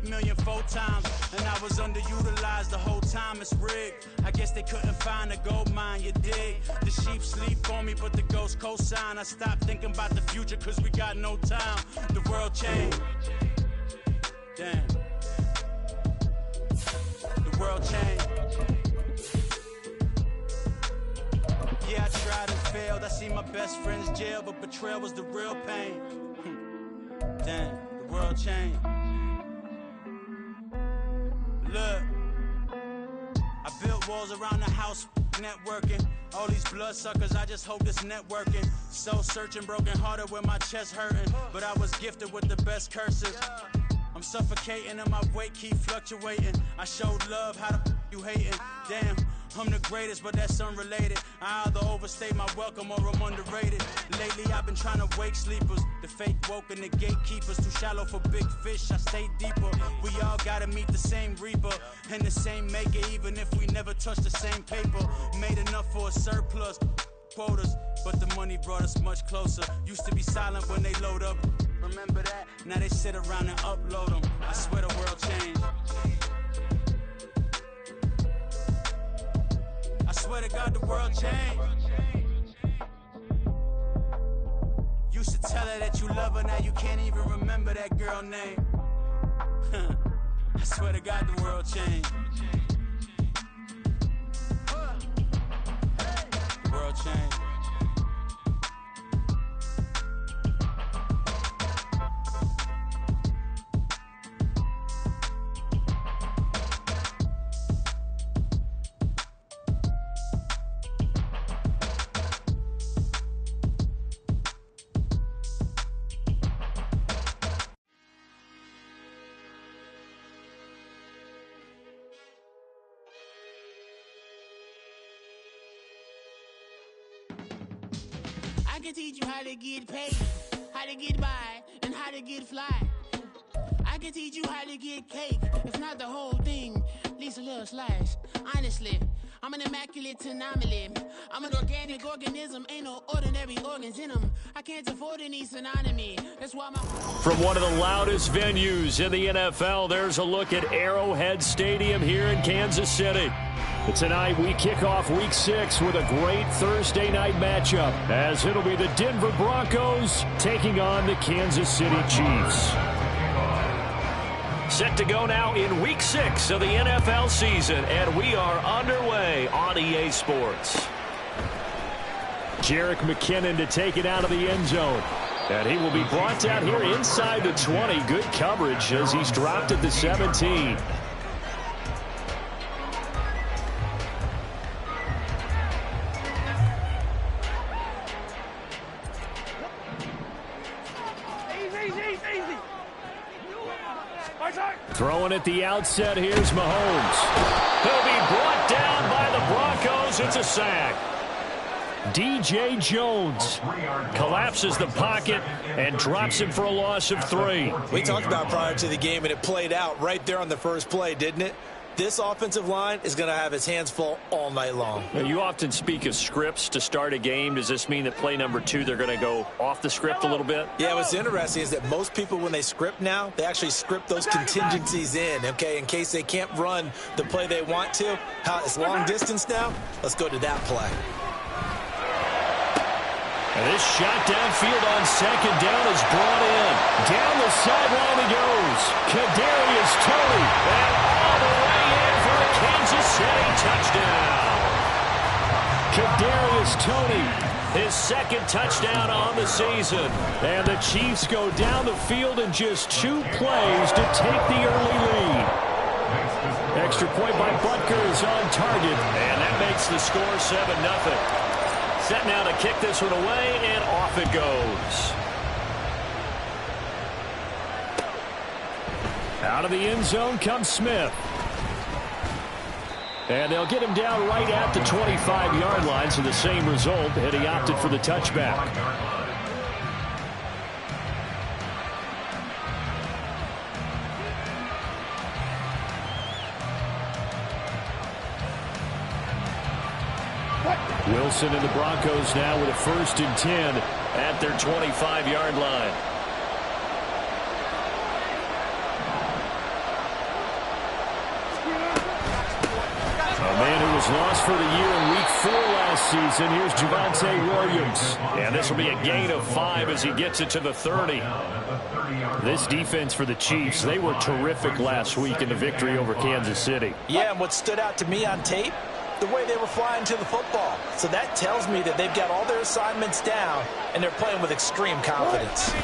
million 4 times, and I was underutilized the whole time. It's rigged. I guess they couldn't find a gold mine, you dig? The sheep sleep on me, but the ghost co-sign. I stopped thinking about the future, cause we got no time. The world changed. Damn. The world changed. Yeah, I tried and failed. I see my best friends jail, but betrayal was the real pain. Damn, the world changed. Look, I built walls around the house, networking. All these bloodsuckers, I just hope this networking. Soul searching, broken hearted with my chest hurting. But I was gifted with the best curses. I'm suffocating and my weight keep fluctuating. I showed love, how the you hating? Damn, I'm the greatest, but that's unrelated. I either overstay my welcome or I'm underrated. Lately I've been trying to wake sleepers. The fake woke and the gatekeepers. Too shallow for big fish, I stay deeper. We all gotta meet the same reaper and the same maker, even if we never touch the same paper. Made enough for a surplus quotas, but the money brought us much closer. Used to be silent when they load up. Remember that? Now they sit around and upload them. I swear the world changed. I swear to God the world changed. Used to tell her that you love her, now you can't even remember that girl name. I swear to God the world changed. The world changed. I can teach you how to get paid, how to get by, and how to get fly. I can teach you how to get cake, if not the whole thing, at least a little slice. Honestly, I'm an immaculate anomaly. I'm an organic organism, ain't no ordinary organs in them. I can't afford any synonymy. That's why my... From one of the loudest venues in the NFL, there's a look at Arrowhead Stadium here in Kansas City. Tonight, we kick off Week 6 with a great Thursday night matchup, as it'll be the Denver Broncos taking on the Kansas City Chiefs. Set to go now in Week 6 of the NFL season, and we are underway on EA Sports. Jerick McKinnon to take it out of the end zone. And he will be brought down here inside the 20. Good coverage as he's dropped at the 17. Throwing at the outset, here's Mahomes. He'll be brought down by the Broncos. It's a sack. DJ Jones collapses the pocket and drops him for a loss of 3. We talked about prior to the game, and it played out right there on the first play, didn't it? This offensive line is going to have its hands full all night long. You often speak of scripts to start a game. Does this mean that play number 2, they're going to go off the script a little bit? Yeah, what's interesting is that most people, when they script now, they actually script those contingencies in, okay, in case they can't run the play they want to. How it's long distance now. Let's go to that play. And this shot downfield on second down is brought in. Down the sideline he goes. Kadarius Toney. And all the way in for a Kansas City touchdown. Kadarius Toney, his second touchdown on the season. And the Chiefs go down the field in just 2 plays to take the early lead. Extra point by Butker is on target. And that makes the score 7-0. Set now to kick this one away, and off it goes. Out of the end zone comes Smith. And they'll get him down right at the 25-yard line, so the same result, and he opted for the touchback. Wilson and the Broncos now with a 1st and 10 at their 25-yard line. was lost for the year in Week 4 last season. Here's Javonte Williams. And this will be a gain of 5 as he gets it to the 30. This defense for the Chiefs, they were terrific last week in the victory over Kansas City. Yeah, and what stood out to me on tape, the way they were flying to the football. So that tells me that they've got all their assignments down, and they're playing with extreme confidence.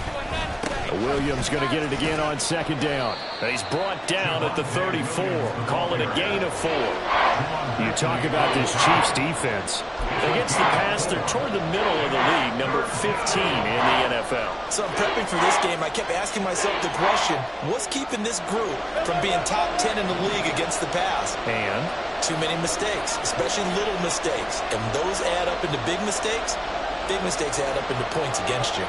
Williams going to get it again on second down. He's brought down at the 34. Call it a gain of 4. You talk about this Chiefs defense. Against the pass, they're toward the middle of the league, number 15 in the NFL. So I'm prepping for this game. I kept asking myself the question, what's keeping this group from being top 10 in the league against the pass? And too many mistakes, especially little mistakes. And those add up into big mistakes. Big mistakes add up into points against you.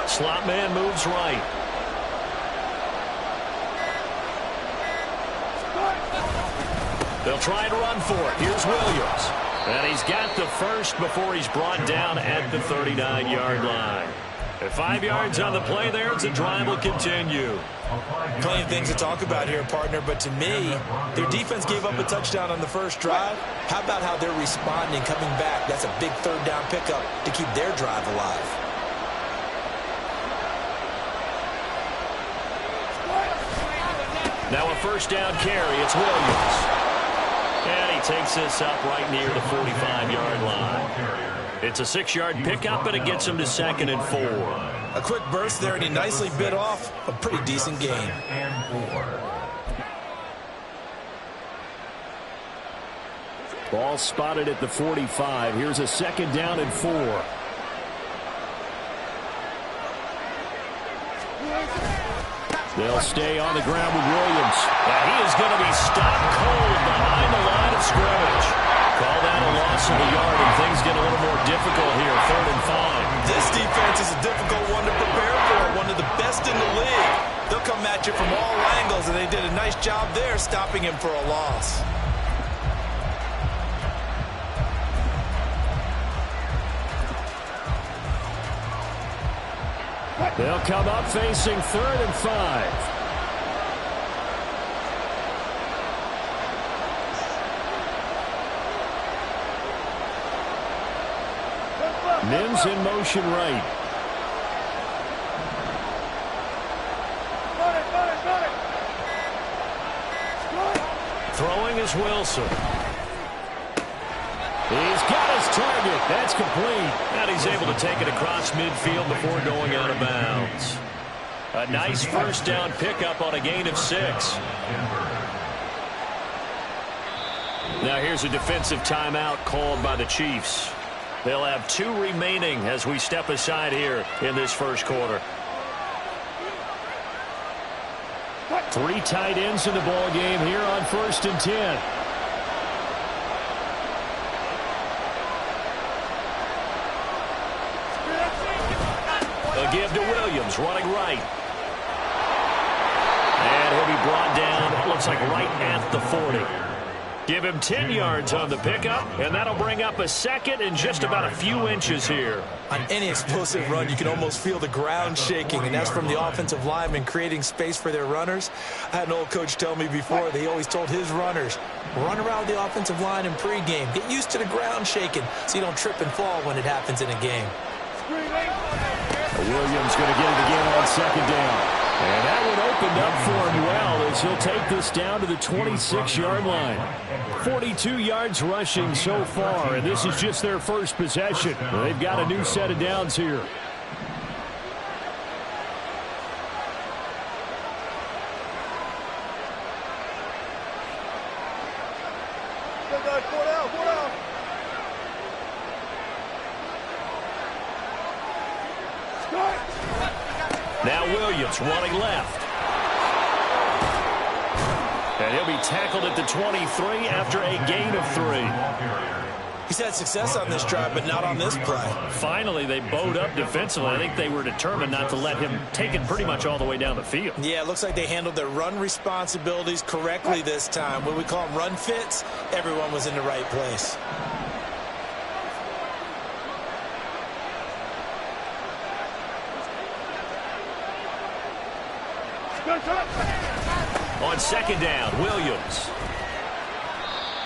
Slot man moves right. They'll try and run for it. Here's Williams. And he's got the first before he's brought down at the 39-yard line. At 5 yards on the play there, the drive will continue. Plenty of things to talk about here, partner, but to me, their defense gave up a touchdown on the first drive. How about how they're responding, coming back? That's a big third down pickup to keep their drive alive. Now a first down carry. It's Williams. And he takes this up right near the 45-yard line. It's a 6-yard pickup, and it gets him to 2nd and 4. A quick burst there, and he nicely bit off a pretty decent gain. Ball spotted at the 45. Here's a 2nd down and 4. They'll stay on the ground with Williams. And he is going to be stopped cold behind the line of scrimmage. Call that a loss of a yard, and things get a little more difficult here. 3rd and 5. This defense is a difficult one to prepare for, one of the best in the league. They'll come at you from all angles, and they did a nice job there stopping him for a loss. They'll come up facing 3rd and 5. Mims in motion right. Throwing is Wilson. He's got his target. That's complete. And he's able to take it across midfield before going out of bounds. A nice first down pickup on a gain of 6. Now here's a defensive timeout called by the Chiefs. They'll have 2 remaining as we step aside here in this first quarter. 3 tight ends in the ball game here on 1st and 10. A give to Williams, running right. And he'll be brought down, looks like right at the 40. Give him 10 yards on the pickup, and that'll bring up a 2nd and just about a few inches here. On any explosive run, you can almost feel the ground shaking, and that's from the offensive linemen creating space for their runners. I had an old coach tell me before that he always told his runners, run around the offensive line in pregame. Get used to the ground shaking so you don't trip and fall when it happens in a game. Williams going to get it again on 2nd down. And that one opened up for him well as he'll take this down to the 26-yard line. 42 yards rushing so far, and this is just their first possession. They've got a new set of downs here. Now Williams running left. And he'll be tackled at the 23 after a gain of 3. He's had success on this drive, but not on this play. Finally, they bowed up defensively. I think they were determined not to let him take it pretty much all the way down the field. Yeah, it looks like they handled their run responsibilities correctly this time. When we call them run fits, everyone was in the right place. On second down, Williams.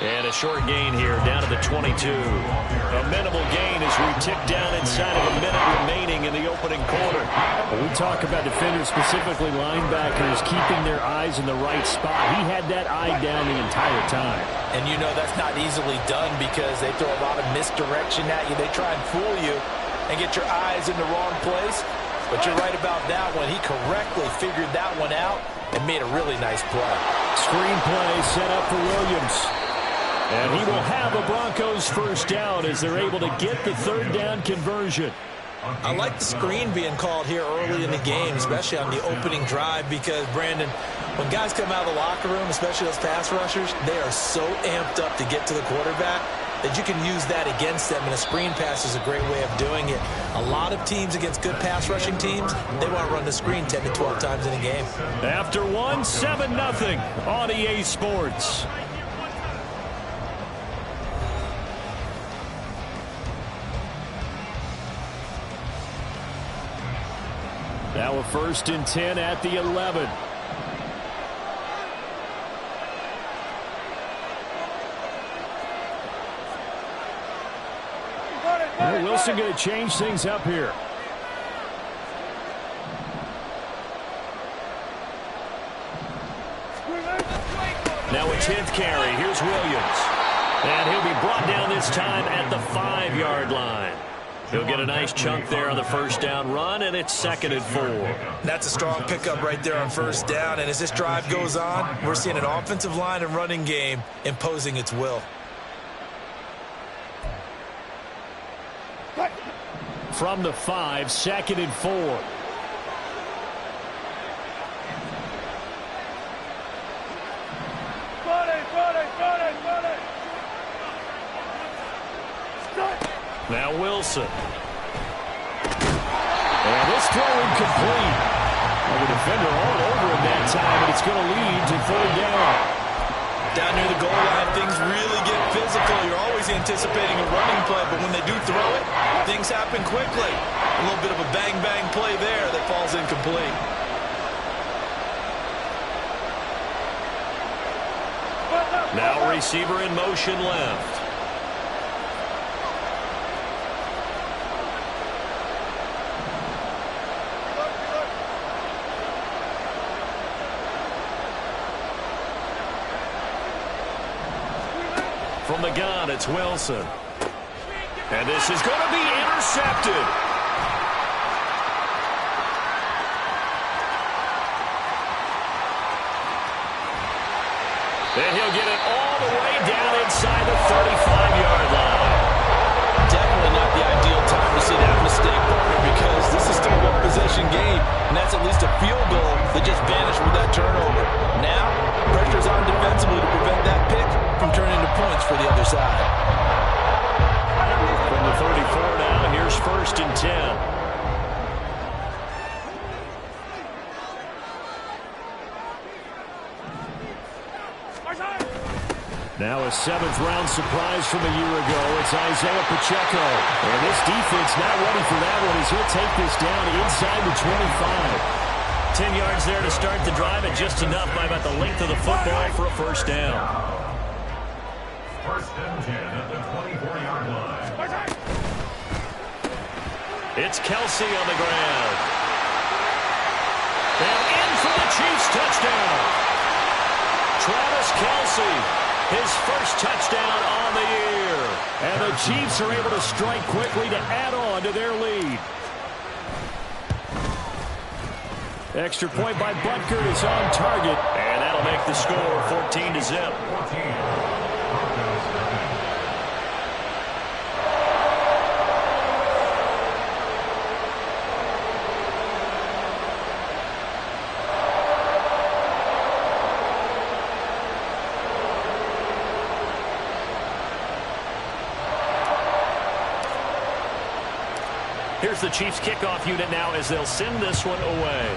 And a short gain here down to the 22. A minimal gain as we tick down inside of a minute remaining in the opening quarter. When we talk about defenders, specifically linebackers, keeping their eyes in the right spot, he had that eye down the entire time. And you know that's not easily done because they throw a lot of misdirection at you. They try and fool you and get your eyes in the wrong place. But you're right about that one. He correctly figured that one out and made a really nice play. Screen play set up for Williams. And he will have a Broncos first down as they're able to get the third down conversion. I like the screen being called here early in the game, especially on the opening drive, because, Brandon, when guys come out of the locker room, especially those pass rushers, they are so amped up to get to the quarterback that you can use that against them, and a screen pass is a great way of doing it. A lot of teams against good pass rushing teams, they want to run the screen 10 to 12 times in a game. After one, 7-0 on EA Sports. Now a 1st and 10 at the 11. Well, Wilson going to change things up here. Now a 10th carry. Here's Williams. And he'll be brought down this time at the 5-yard line. He'll get a nice chunk there on the first down run, and it's 2nd and 4. That's a strong pickup right there on first down, and as this drive goes on, we're seeing an offensive line and running game imposing its will. From the 5, 2nd and 4. Now Wilson. And this throw incomplete. Well, the defender all over him that time, and it's going to lead to 3rd down. Down near the goal line, things really get physical. You're always anticipating a running play, but when they do throw it, things happen quickly. A little bit of a bang-bang play there that falls incomplete. Now receiver in motion left. From the gun, it's Wilson. And this is going to be intercepted. And he'll get it all the way down inside the 35-yard line. Definitely not the ideal time to see that mistake, partner, because this is still a one-possession game, and that's at least a field goal that just vanished with that turnover. Now, pressure's on defensively to prevent that pick from turning into points for the other side. From the 34 now, here's 1st and 10. Now a 7th-round surprise from a year ago. It's Isaiah Pacheco. And this defense not ready for that one as he'll take this down inside the 25. 10 yards there to start the drive, and just enough by about the length of the football for a first down. 1st and 10 at the 24-yard line. It's Kelsey on the ground. And in for the Chiefs touchdown. Travis Kelsey, his first touchdown on the year. And the Chiefs are able to strike quickly to add on to their lead. Extra point by Butker is on target. And that'll make the score 14-0. Here's the Chiefs kickoff unit now as they'll send this one away.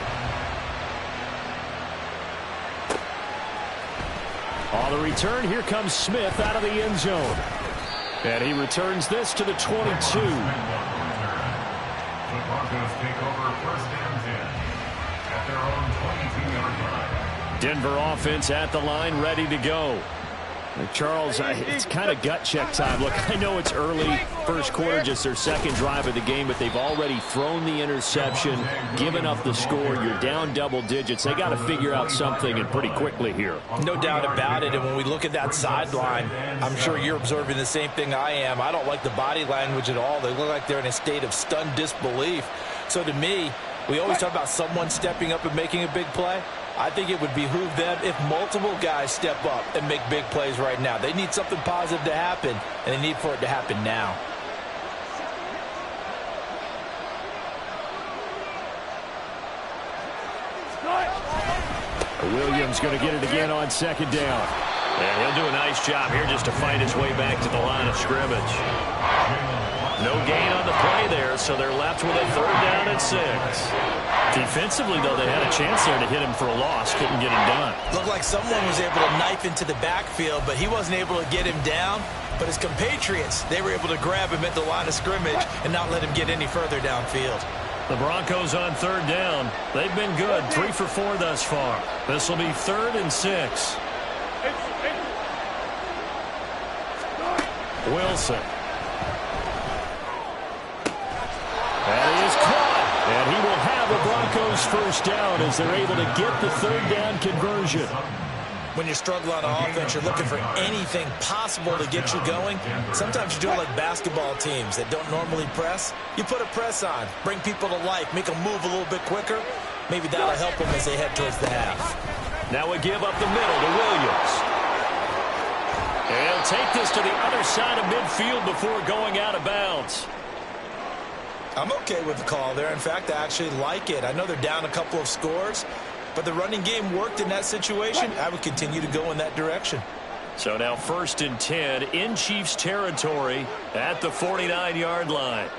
On the return, here comes Smith out of the end zone. And he returns this to the 22. The Broncos take over 1st and 10 at their own 22-yard line. Denver offense at the line, ready to go. Charles, it's kind of gut check time. Look, I know it's early, first quarter, just their second drive of the game, but they've already thrown the interception, given up the score. You're down double digits. They got to figure out something, and pretty quickly here. No doubt about it, and when we look at that sideline, I'm sure you're observing the same thing I am. I don't like the body language at all. They look like they're in a state of stunned disbelief. So to me, we always talk about someone stepping up and making a big play. I think it would behoove them if multiple guys step up and make big plays right now. They need something positive to happen, and they need for it to happen now. Williams going to get it again on second down. And he'll do a nice job here just to fight his way back to the line of scrimmage. No gain on the play there, so they're left with a 3rd down and 6. Defensively, though, they had a chance there to hit him for a loss. Couldn't get him done. Looked like someone was able to knife into the backfield, but he wasn't able to get him down. But his compatriots, they were able to grab him at the line of scrimmage and not let him get any further downfield. The Broncos on 3rd down. They've been good, 3 for 4 thus far. This will be 3rd and 6. Wilson. That is caught. And he will have the Broncos first down as they're able to get the 3rd down conversion. When you struggle on offense, you're looking for anything possible to get you going. Sometimes you do it like basketball teams that don't normally press. You put a press on, bring people to life, make them move a little bit quicker. Maybe that'll help them as they head towards the half. Now we give up the middle to Williams. And he'll take this to the other side of midfield before going out of bounds. I'm okay with the call there. In fact, I actually like it. I know they're down a couple of scores, but the running game worked in that situation. I would continue to go in that direction. So now 1st and 10 in Chiefs territory at the 49-yard line.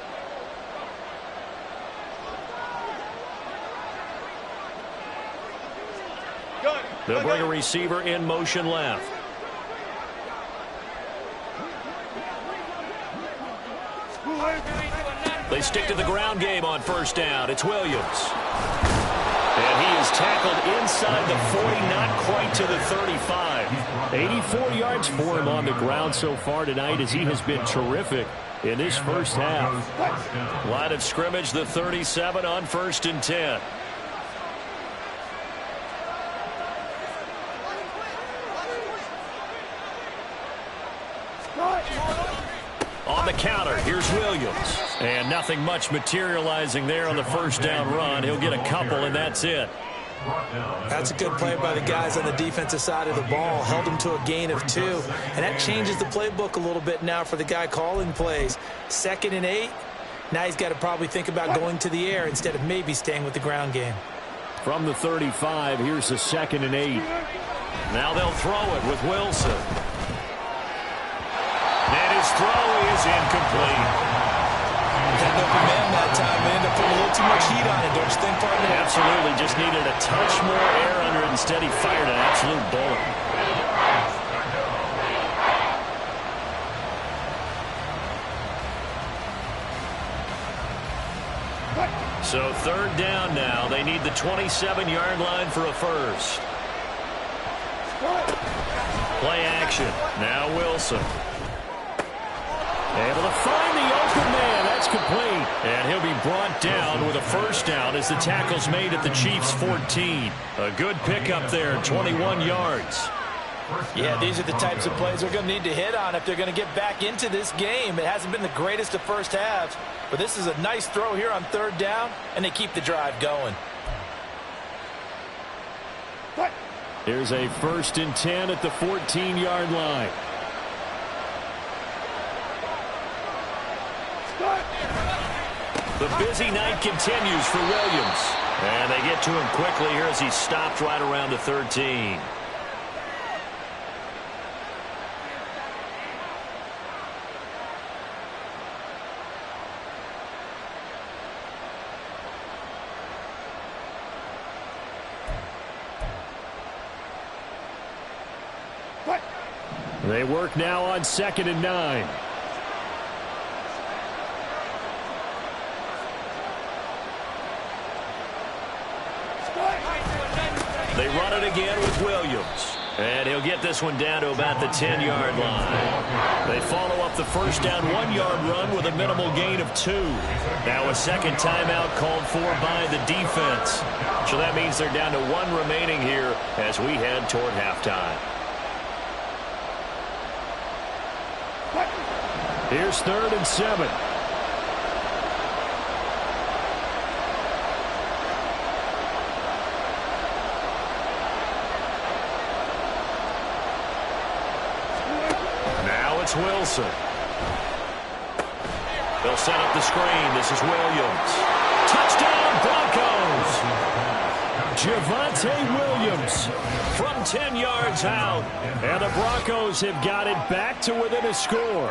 They'll bring a receiver in motion left. They stick to the ground game on 1st down. It's Williams. And he is tackled inside the 40, not quite to the 35. 84 yards for him on the ground so far tonight as he has been terrific in this first half. Line of scrimmage, the 37 on 1st and 10. On the counter, here's Williams. And nothing much materializing there on the 1st down run. He'll get a couple, and that's it. That's a good play by the guys on the defensive side of the ball. Held him to a gain of 2. And that changes the playbook a little bit now for the guy calling plays. 2nd and 8. Now he's got to probably think about going to the air instead of maybe staying with the ground game. From the 35, here's the 2nd and 8. Now they'll throw it with Wilson. And his throw is incomplete. Had an open man that time. They ended up putting a little too much heat on it, don't you think, partner? Absolutely. Just needed a touch more air under it. Instead, he fired an absolute bullet. So 3rd down now. They need the 27-yard line for a first. Play action. Now Wilson. Able to find the open man. That's complete. And he'll be brought down with a 1st down as the tackle's made at the Chiefs' 14. A good pickup there, 21 yards. Yeah, these are the types of plays they're going to need to hit on if they're going to get back into this game. It hasn't been the greatest of first halves, but this is a nice throw here on 3rd down, and they keep the drive going. Here's a 1st and 10 at the 14-yard line. The busy night continues for Williams. And they get to him quickly here as he's stopped right around the 13. They work now on 2nd and 9. They run it again with Williams. And he'll get this one down to about the 10-yard line. They follow up the first down 1-yard run with a minimal gain of 2. Now a second timeout called for by the defense. So that means they're down to 1 remaining here as we head toward halftime. Here's 3rd and 7. Wilson. They'll set up the screen. This is Williams. Touchdown, Broncos! Javonte Williams from 10 yards out. And the Broncos have got it back to within a score.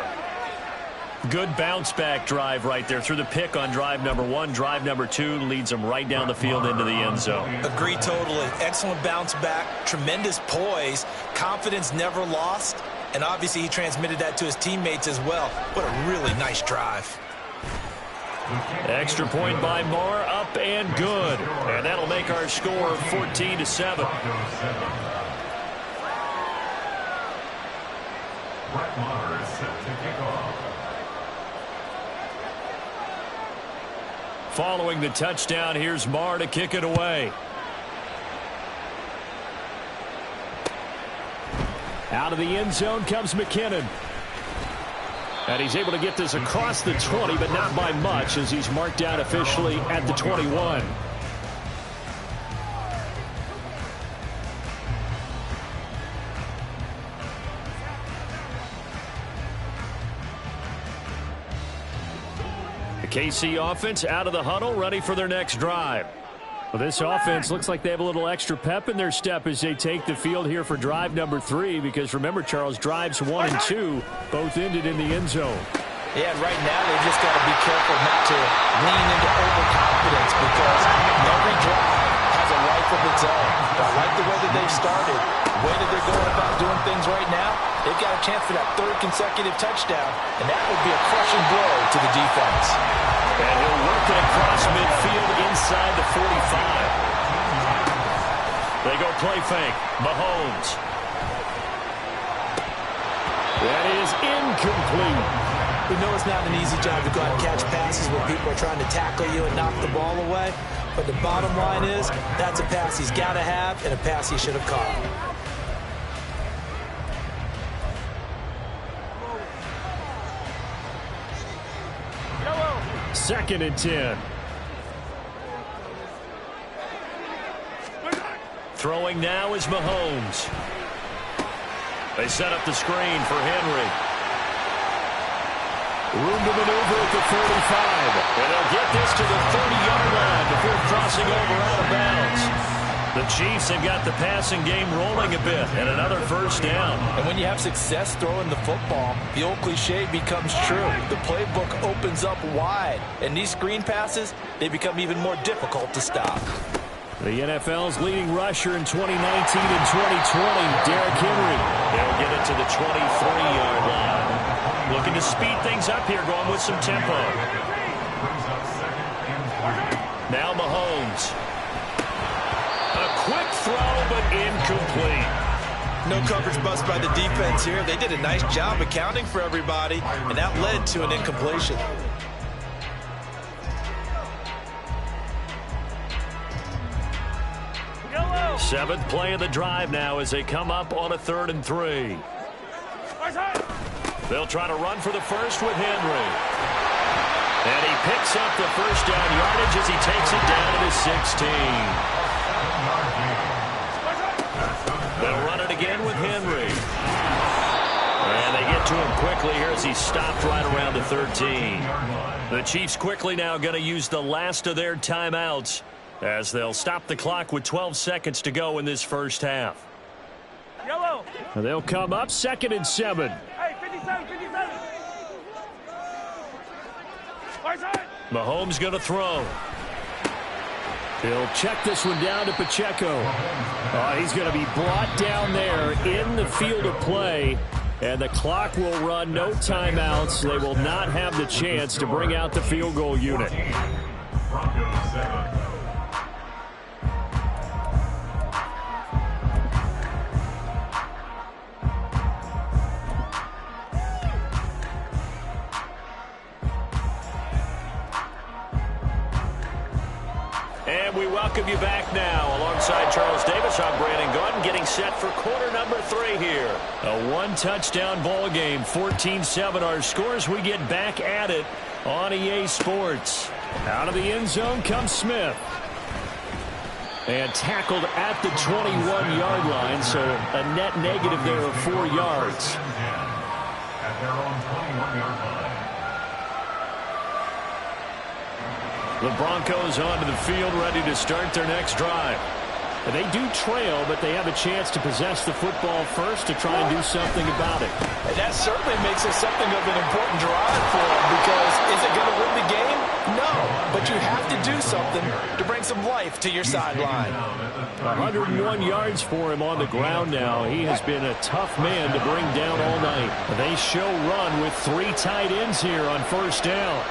Good bounce-back drive right there. Through the pick on drive number 1. Drive number 2 leads them right down the field into the end zone. Agree totally. Excellent bounce-back. Tremendous poise. Confidence never lost. And obviously he transmitted that to his teammates as well. What a really nice drive. Extra point by Moore, up and good. And that'll make our score 14-7. Brett Maher is set to kick off. Following the touchdown, here's Maher to kick it away. Out of the end zone comes McKinnon. And he's able to get this across the 20, but not by much, as he's marked down officially at the 21. The KC offense out of the huddle, ready for their next drive. Well, this offense looks like they have a little extra pep in their step as they take the field here for drive number 3, because remember, Charles, drives 1 and 2 both ended in the end zone. Yeah, and right now they've just got to be careful not to lean into overconfidence, because every drive has a life of its own. But I like the way that they've started. The way that they're going about doing things right now, they've got a chance for that 3rd consecutive touchdown, and that would be a crushing blow to the defense. And he'll work it across midfield inside the 45. They go play fake. Mahomes. That is incomplete. We know it's not an easy job to go out and catch passes when people are trying to tackle you and knock the ball away. But the bottom line is, that's a pass he's got to have and a pass he should have caught. 2nd and 10. Throwing now is Mahomes. They set up the screen for Henry. Room to maneuver at the 45. And they'll get this to the 30-yard line before crossing over out of bounds. The Chiefs have got the passing game rolling a bit, and another first down. And when you have success throwing the football, the old cliche becomes true. The playbook opens up wide, and these screen passes, they become even more difficult to stop. The NFL's leading rusher in 2019 and 2020, Derrick Henry. They'll get it to the 23-yard line. Looking to speed things up here, going with some tempo. Now Mahomes. A quick throw, but incomplete. No coverage bust by the defense here. They did a nice job accounting for everybody, and that led to an incompletion. Seventh play of the drive now as they come up on a 3rd and 3. They'll try to run for the first with Henry. And he picks up the first down yardage as he takes it down to the 16. They'll run it again with Henry. And they get to him quickly here as he stopped right around the 13. The Chiefs quickly now going to use the last of their timeouts as they'll stop the clock with 12 seconds to go in this first half. Yellow. They'll come up 2nd and 7. Hey, 57, 57. Mahomes going to throw. He'll check this one down to Pacheco. He's going to be brought down there in the field of play. And the clock will run, no timeouts. They will not have the chance to bring out the field goal unit. welcome you back now. Alongside Charles Davis, I'm Brandon Gaudin, getting set for quarter number 3 here. A one-touchdown ball game, 14-7 our scores. We get back at it on EA Sports. Out of the end zone comes Smith. And tackled at the 21-yard line, so a net negative there of 4 yards. At their own 21-yard line. The Broncos onto the field, ready to start their next drive. And they do trail, but they have a chance to possess the football first to try and do something about it. And that certainly makes it something of an important drive for them, because is it going to win the game? No, but you have to do something to bring some life to your sideline. 101 yards for him on the ground now. He has been a tough man to bring down all night. They show run with 3 tight ends here on first down.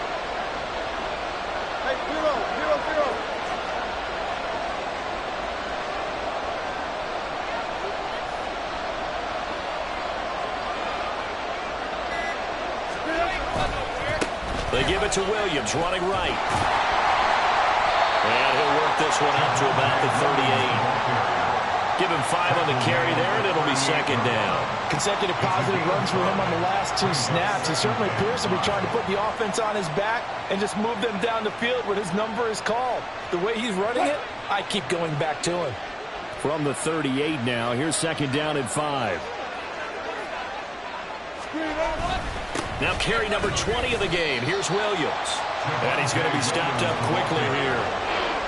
They give it to Williams, running right. And he'll work this one out to about the 38. Give him 5 on the carry there, and it'll be second down. Consecutive positive runs for him on the last 2 snaps. He certainly appears to be trying to put the offense on his back and just move them down the field when his number is called. The way he's running it, I keep going back to him. From the 38 now, here's second down and 5. Now carry number 20 of the game. Here's Williams. And he's going to be stopped up quickly here.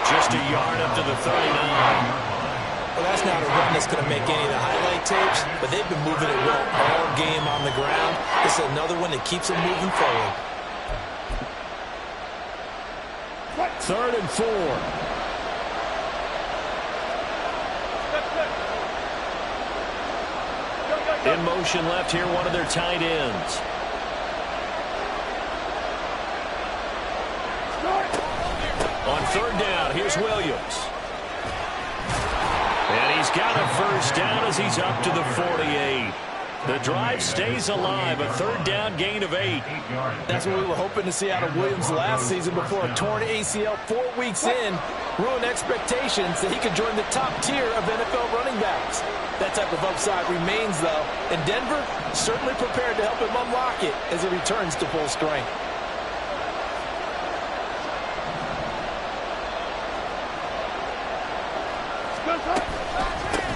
Just a yard up to the 39. Well, that's not a run that's going to make any of the highlight tapes, but they've been moving it well all game on the ground. This is another one that keeps them moving forward. 3rd and 4. In motion left here, one of their tight ends. On 3rd down, here's Williams. And he's got a first down as he's up to the 48. The drive stays alive, a 3rd down gain of 8. That's what we were hoping to see out of Williams last season before a torn ACL 4 weeks in ruined expectations that he could join the top tier of NFL running backs. That type of upside remains, though, and Denver certainly prepared to help him unlock it as he returns to full strength.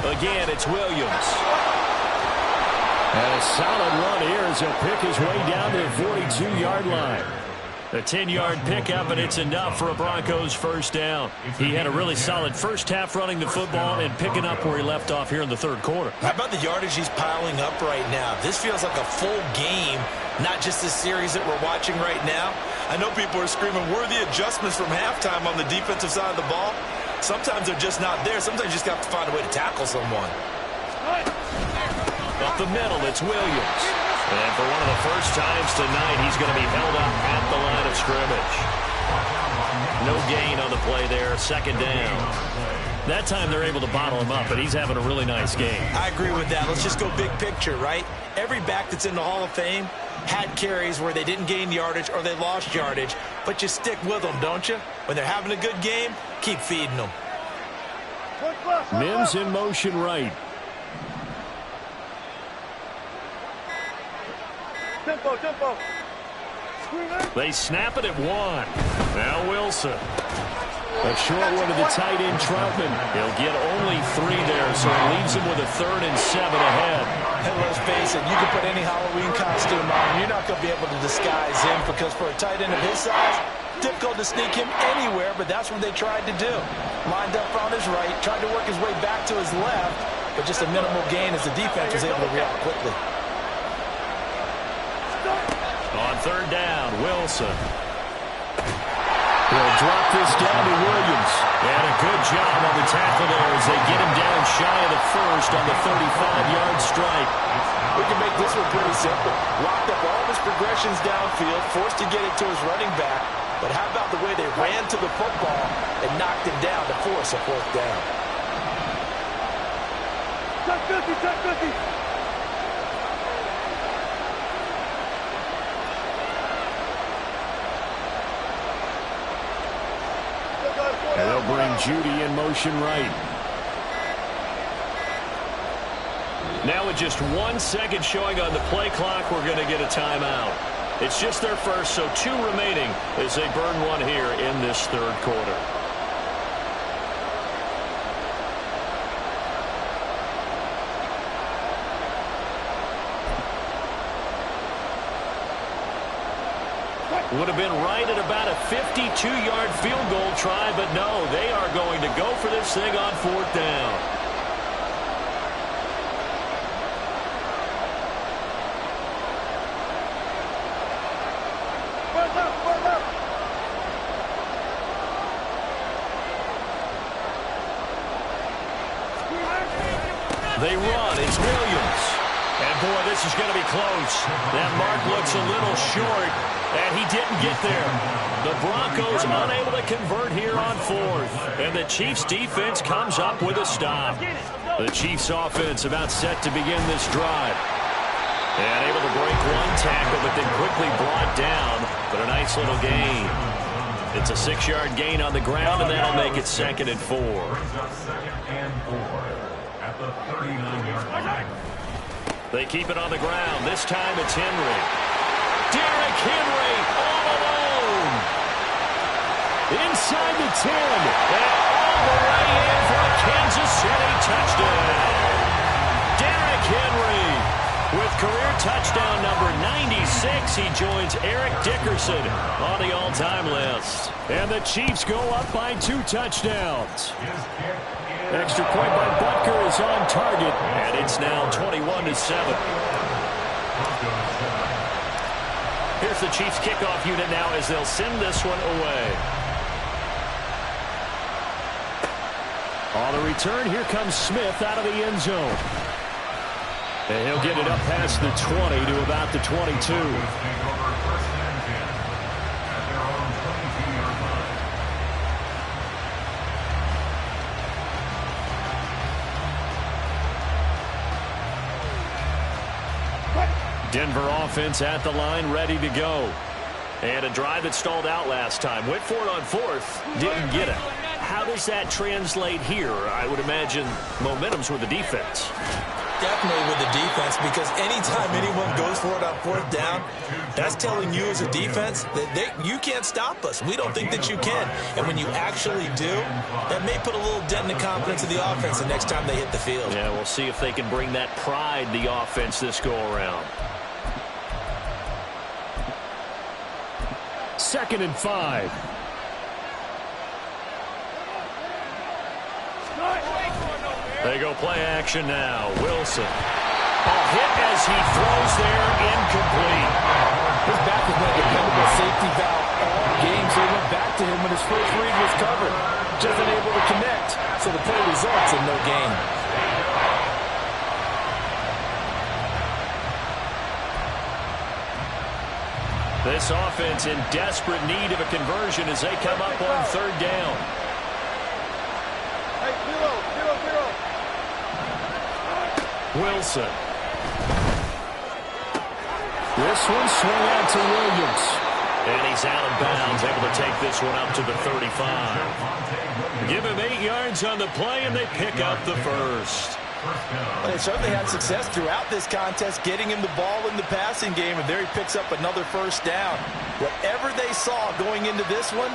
Again, it's Williams. And a solid run here as he'll pick his way down to the 42-yard line. A 10-yard pickup, and it's enough for a Broncos first down. He had a really solid first half running the football and picking up where he left off here in the 3rd quarter. How about the yardage he's piling up right now? This feels like a full game, not just the series that we're watching right now. I know people are screaming, where are the adjustments from halftime on the defensive side of the ball? Sometimes they're just not there. Sometimes you just have to find a way to tackle someone. Up the middle, it's Williams. And for one of the first times tonight, he's going to be held up at the line of scrimmage. No gain on the play there, 2nd down. That time they're able to bottle him up, but he's having a really nice game. I agree with that. Let's just go big picture, right? Every back that's in the Hall of Fame had carries where they didn't gain yardage or they lost yardage, but you stick with them, don't you? When they're having a good game, keep feeding them. Mims in motion right. Tempo. They snap it at 1. Now Wilson. A short one to the tight end, Troutman. He'll get only 3 there, so it leaves him with a 3rd and 7 ahead. And let's face it, you can put any Halloween costume on, you're not going to be able to disguise him, because for a tight end of his size, difficult to sneak him anywhere, but that's what they tried to do. Lined up on his right, tried to work his way back to his left, but just a minimal gain as the defense was able to react quickly. On 3rd down, Wilson. He'll drop this down to Williams. And a good job on the tackle there as they get him down shy of the 1st on the 35-yard strike. We can make this one pretty simple. Locked up all of his progressions downfield, forced to get it to his running back. But how about the way they ran to the football and knocked him down to force a 4th down? Check 50. And they'll bring Judy in motion right. Now with just 1 second showing on the play clock, we're going to get a timeout. It's just their first, so 2 remaining as they burn one here in this third quarter. Would have been right at about a 52-yard field goal try, but no, they are going to go for this thing on 4th down. They run. It's Williams. And, boy, this is going to be close. That mark looks a little short, and he didn't get there. The Broncos unable to convert here on 4th, and the Chiefs' defense comes up with a stop. The Chiefs' offense about set to begin this drive. And able to break 1 tackle, but then quickly brought down, but a nice little gain. It's a 6-yard gain on the ground, and that'll make it 2nd and 4. At the 39-yard line. They keep it on the ground. This time it's Henry. Derrick Henry all alone. Inside the 10. And all the way in for a Kansas City touchdown. Derrick Henry with career touchdown number 96. He joins Eric Dickerson on the all-time list. And the Chiefs go up by 2 touchdowns. Extra point by Butker is on target, and it's now 21-7. Here's the Chiefs kickoff unit now as they'll send this one away. On the return, here comes Smith out of the end zone. And he'll get it up past the 20 to about the 22. Denver offense at the line, ready to go. And a drive that stalled out last time. Went for it on 4th, didn't get it. How does that translate here? I would imagine momentum's with the defense. Definitely with the defense, because anytime anyone goes for it on 4th down, that's telling you as a defense that you can't stop us. We don't think that you can. And when you actually do, that may put a little dent in the confidence of the offense the next time they hit the field. Yeah, we'll see if they can bring that pride, the offense, this go-around. 2nd and 5. They go play action now. Wilson. A hit as he throws there, incomplete. His back has been a dependable safety valve all game, so he went back to him when his first read was covered. Just unable to connect, so the play results in no gain. This offense in desperate need of a conversion as they come up on 3rd down. Hey, 0-0-0. Wilson. This one swung out to Williams. And he's out of bounds, able to take this one up to the 35. Give him 8 yards on the play, and they pick up the first. Well, they certainly had success throughout this contest, getting him the ball in the passing game, and there he picks up another 1st down. Whatever they saw going into this one,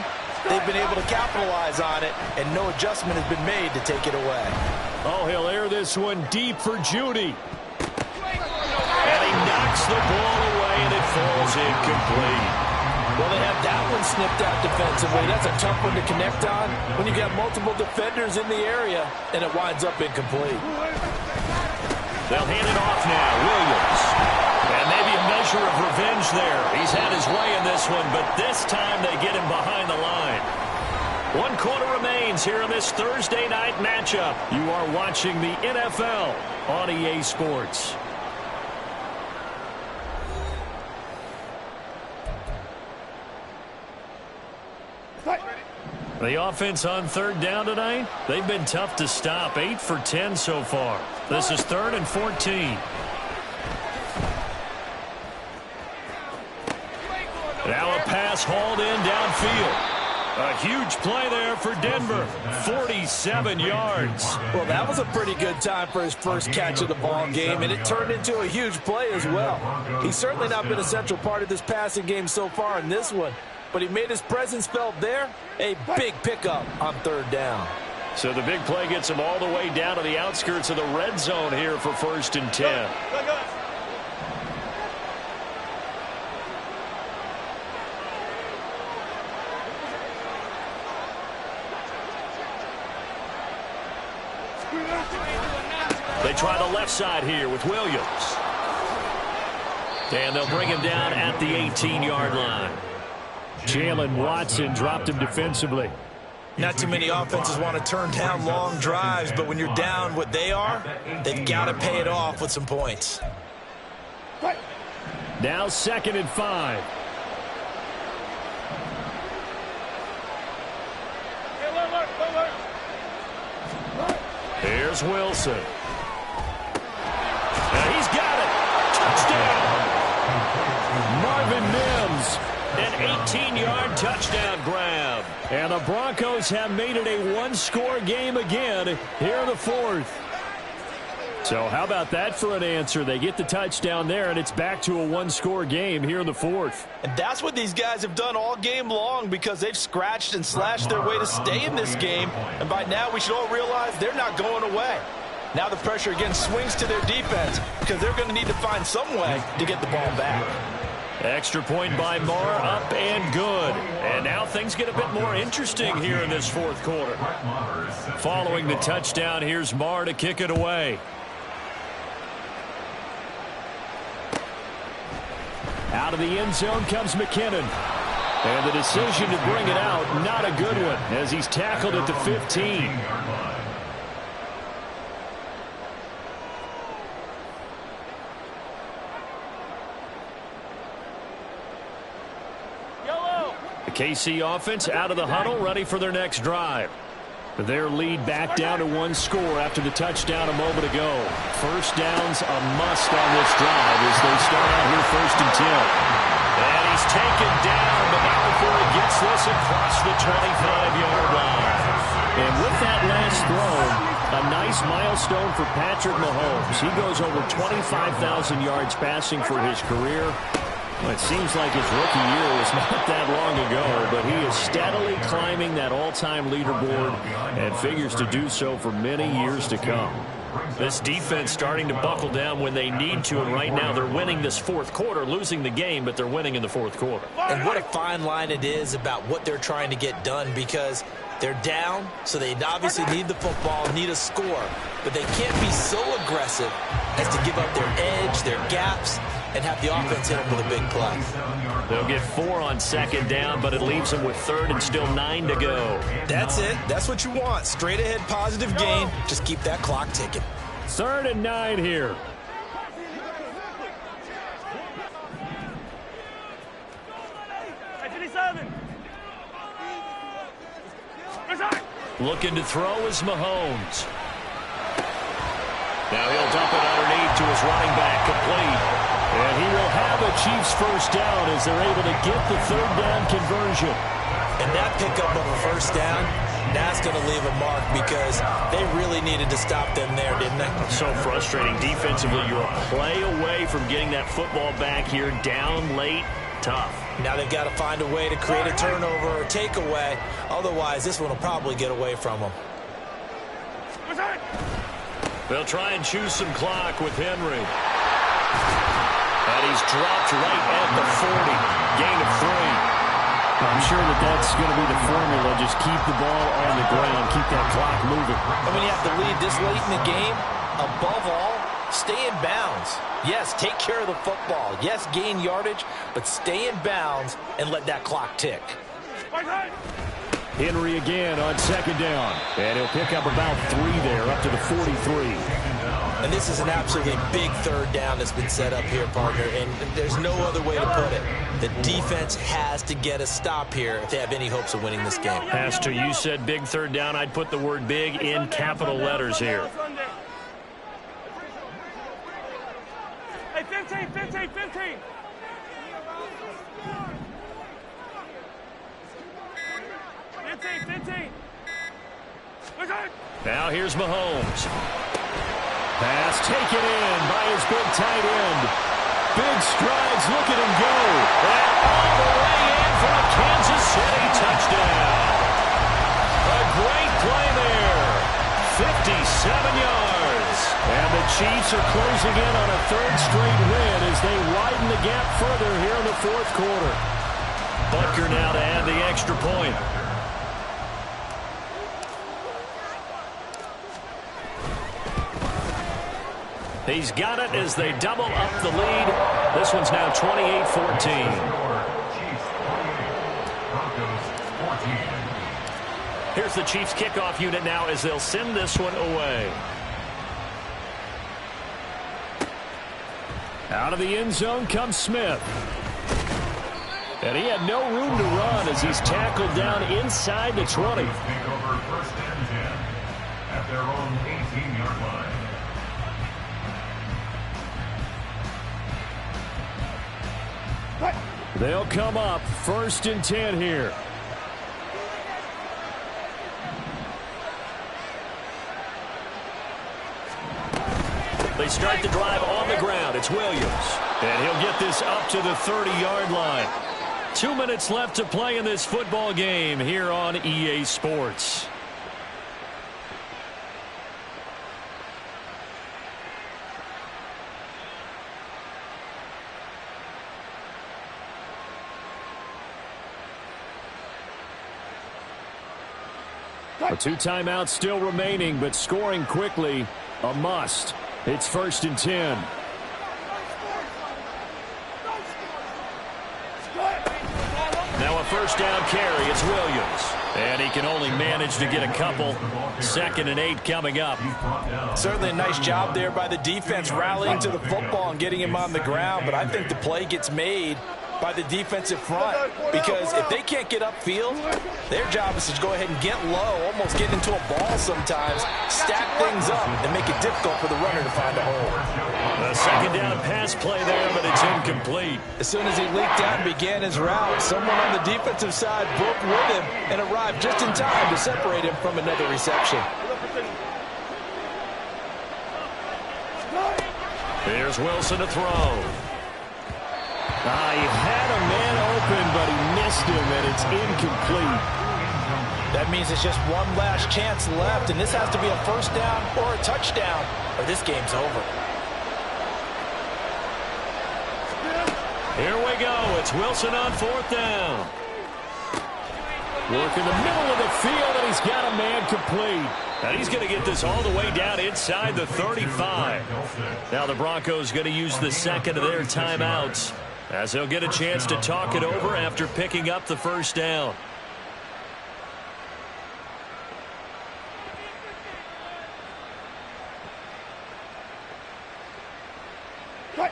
they've been able to capitalize on it, and no adjustment has been made to take it away. Oh, he'll air this one deep for Judy. And he knocks the ball away, and it falls incomplete. Well, they have that one snipped out defensively. That's a tough one to connect on when you got multiple defenders in the area, and it winds up incomplete. They'll hand it off now. Williams. And maybe a measure of revenge there. He's had his way in this one, but this time they get him behind the line. 1 quarter remains here in this Thursday night matchup. You are watching the NFL on EA Sports. The offense on 3rd down tonight, they've been tough to stop. 8 for 10 so far. This is 3rd and 14. Now a pass hauled in downfield. A huge play there for Denver. 47 yards. Well, that was a pretty good time for his first catch of the ball game, and it turned into a huge play as well. He's certainly not been a central part of this passing game so far in this one, but he made his presence felt there. A big pickup on third down. So the big play gets him all the way down to the outskirts of the red zone here for 1st and 10. They try the left side here with Williams. And they'll bring him down at the 18-yard line. Jalen Watson dropped him defensively. Not too many offenses want to turn down long drives, but when you're down what they are, they've got to pay it off with some points. Now 2nd and 5. Here's Wilson. And he's got it. Touchdown. Marvin Mims. An 18-yard touchdown grab. And the Broncos have made it a one-score game again here in the 4th. So how about that for an answer? They get the touchdown there, and it's back to a one-score game here in the 4th. And that's what these guys have done all game long because they've scratched and slashed their way to stay in this game. And by now we should all realize they're not going away. Now the pressure again swings to their defense because they're going to need to find some way to get the ball back. Extra point by Marr, up and good. And now things get a bit more interesting here in this 4th quarter. Following the touchdown, here's Marr to kick it away. Out of the end zone comes McKinnon. And the decision to bring it out, not a good one, as he's tackled at the 15. The KC offense out of the huddle, ready for their next drive. Their lead back down to one score after the touchdown a moment ago. First down's a must on this drive as they start out here 1st and 10. And he's taken down, but not before he gets this across the 25-yard line. And with that last throw, a nice milestone for Patrick Mahomes. He goes over 25,000 yards passing for his career. Well, it seems like his rookie year was not that long ago, but he is steadily climbing that all-time leaderboard and figures to do so for many years to come. This defense starting to buckle down when they need to, and right now they're winning this 4th quarter, losing the game, but they're winning in the 4th quarter. And what a fine line it is about what they're trying to get done because they're down, so they obviously need the football, need a score, but they can't be so aggressive as to give up their edge, their gaps, and have the offense hit them with a big play. They'll get 4 on 2nd down, but it leaves them with 3rd and still 9 to go. That's it. That's what you want. Straight ahead positive gain. Just keep that clock ticking. 3rd and 9 here. Looking to throw is Mahomes. Now he'll dump it underneath to his running back, complete. And he will have a Chiefs first down as they're able to get the 3rd down conversion. And that pickup of a first down, that's going to leave a mark because they really needed to stop them there, didn't they? So frustrating defensively. You're a play away from getting that football back here, down late, tough. Now they've got to find a way to create a turnover or takeaway. Otherwise, this one will probably get away from them. They'll try and choose some clock with Henry. And he's dropped right at the 40. Gain of 3. I'm sure that's going to be the formula. Just keep the ball on the ground. Keep that clock moving. And when you have to lead this late in the game, above all, stay in bounds. Yes, take care of the football. Yes, gain yardage, but stay in bounds and let that clock tick. Henry again on 2nd down. And he'll pick up about 3 there, up to the 43. And this is an absolutely big 3rd down that's been set up here, partner, and there's no other way to put it. The defense has to get a stop here if they have any hopes of winning this game. Has to. You said big 3rd down. I'd put the word big in capital letters here. Hey, 15, 15, 15. 15. Now here's Mahomes. Pass taken in by his big tight end. Big strides, look at him go. And all the way in for a Kansas City touchdown. A great play there. 57 yards. And the Chiefs are closing in on a third straight win as they widen the gap further here in the fourth quarter. Butker now to add the extra point. He's got it as they double up the lead. This one's now 28-14. Here's the Chiefs kickoff unit now as they'll send this one away. Out of the end zone comes Smith. And he had no room to run as he's tackled down inside the 20. Take over first and 10 at their own 18-yard line. They'll come up first and 10 here. They start the drive on the ground. It's Williams. And he'll get this up to the 30-yard line. 2 minutes left to play in this football game here on EA Sports. A 2 timeouts still remaining, but scoring quickly, a must. It's first and 10. Now a first down carry. It's Williams. And he can only manage to get a couple. 2nd and 8 coming up. Certainly a nice job there by the defense rallying to the football and getting him on the ground. But I think the play gets made by the defensive front, because if they can't get upfield, their job is to go ahead and get low, almost get into a ball sometimes, stack things up, and make it difficult for the runner to find a hole. A second down pass play there, but it's incomplete. As soon as he leaked out and began his route, someone on the defensive side broke with him and arrived just in time to separate him from another reception. Here's Wilson to throw. He had a man open, but he missed him, and it's incomplete. That means it's just one last chance left, and this has to be a first down or a touchdown, or this game's over. Here we go. It's Wilson on 4th down. Work in the middle of the field, and he's got a man complete. And he's going to get this all the way down inside the 35. Now the Broncos going to use the second of their timeouts, as they'll get a chance to talk it over after picking up the first down.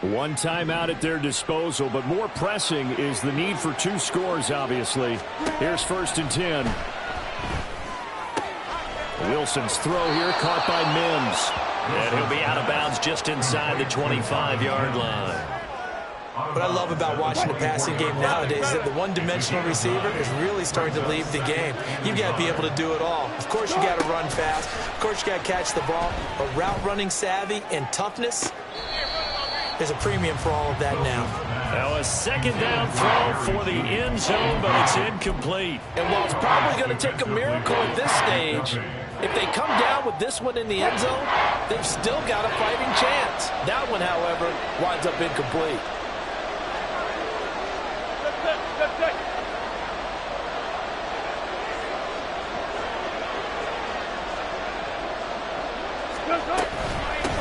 One timeout at their disposal, but more pressing is the need for 2 scores, obviously. Here's first and 10. Wilson's throw here caught by Mims. And he'll be out of bounds just inside the 25-yard line. What I love about watching the passing game nowadays is that the one-dimensional receiver is really starting to leave the game. You've got to be able to do it all. Of course, you got to run fast. Of course, you got to catch the ball. But route running savvy and toughness, there's a premium for all of that now. Now a second down throw for the end zone, but it's incomplete. And while it's probably going to take a miracle at this stage, if they come down with this one in the end zone, they've still got a fighting chance. That one, however, winds up incomplete.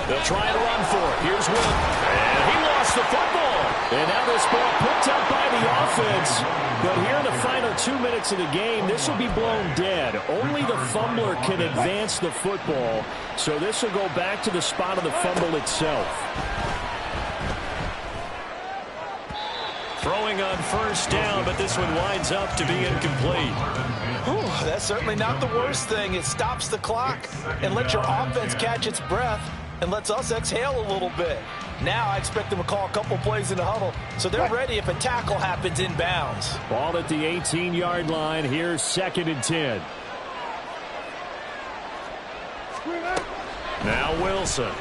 They'll try to run for it. Here's Wood. And he lost the football. And now this ball picked up by the offense. But here in the final 2 minutes of the game, this will be blown dead. Only the fumbler can advance the football. So this will go back to the spot of the fumble itself. Throwing on first down, but this one winds up to be incomplete. That's certainly not the worst thing. It stops the clock and lets your offense catch its breath. and lets us exhale a little bit. Now I expect them to call a couple plays in the huddle, so they're ready if a tackle happens inbounds. Ball at the 18-yard line. Here's 2nd and 10. Now Wilson.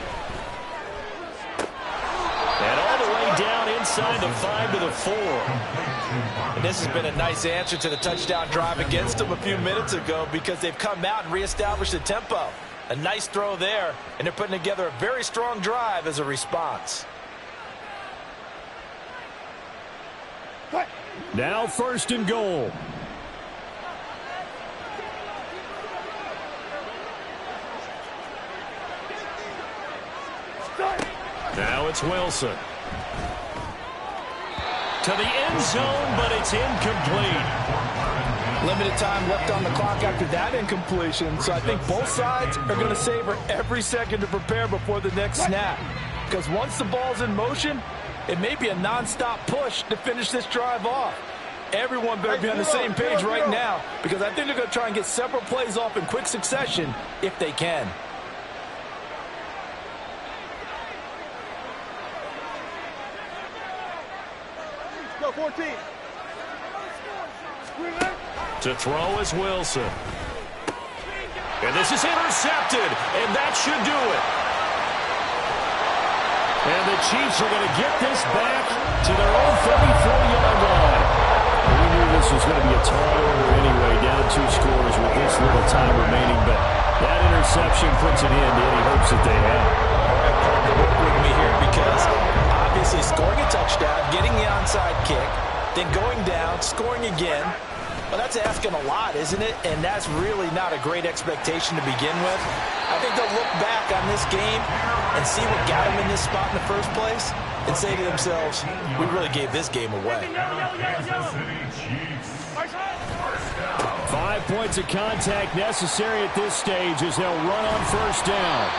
And all the way down inside the 5 to the 4. And this has been a nice answer to the touchdown drive against them a few minutes ago because they've come out and reestablished the tempo. A nice throw there, and they're putting together a very strong drive as a response. Now 1st and goal. Now it's Wilson. To the end zone, but it's incomplete. Limited time left on the clock after that incompletion, so I think both sides are going to savor every second to prepare before the next snap. Because once the ball's in motion, it may be a nonstop push to finish this drive off. Everyone better be on the same page right now, because I think they're going to try and get several plays off in quick succession if they can. Go 14. To throw is Wilson. And this is intercepted, and that should do it. And the Chiefs are going to get this back to their own 34-yard line. We knew this was going to be a tall order anyway, down 2 scores with this little time remaining, but that interception puts it in to any hopes that they have. Work with me here because obviously scoring a touchdown, getting the onside kick, then going down, scoring again. Well, that's asking a lot, isn't it? And that's really not a great expectation to begin with. I think they'll look back on this game and see what got them in this spot in the first place and say to themselves, we really gave this game away. 5 points of contact necessary at this stage as they'll run on 1st down.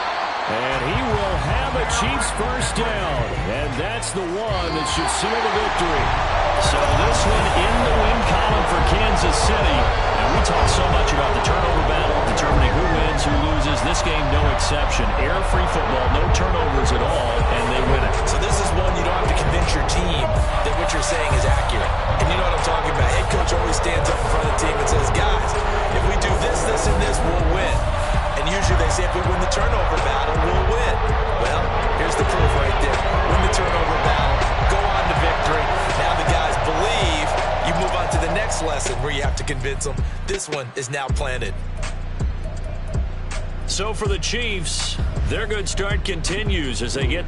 And he will have a Chiefs 1st down. And that's the one that should seal the victory. So this one in the win column for Kansas City. And we talk so much about the turnover battle, determining who wins, who loses. This game, no exception. Air-free football, no turnovers at all, and they win it. So this is one you don't have to convince your team that what you're saying is accurate. And you know what I'm talking about. Head coach always stands up in front of the team and says, guys, if we do this, this, and this, we'll win. And usually they say if we win the turnover battle, we'll win. Well, here's the proof right there. Win the turnover battle, go on to victory. Now the guys believe. You move on to the next lesson where you have to convince them. This one is now planted. So for the Chiefs, their good start continues as they get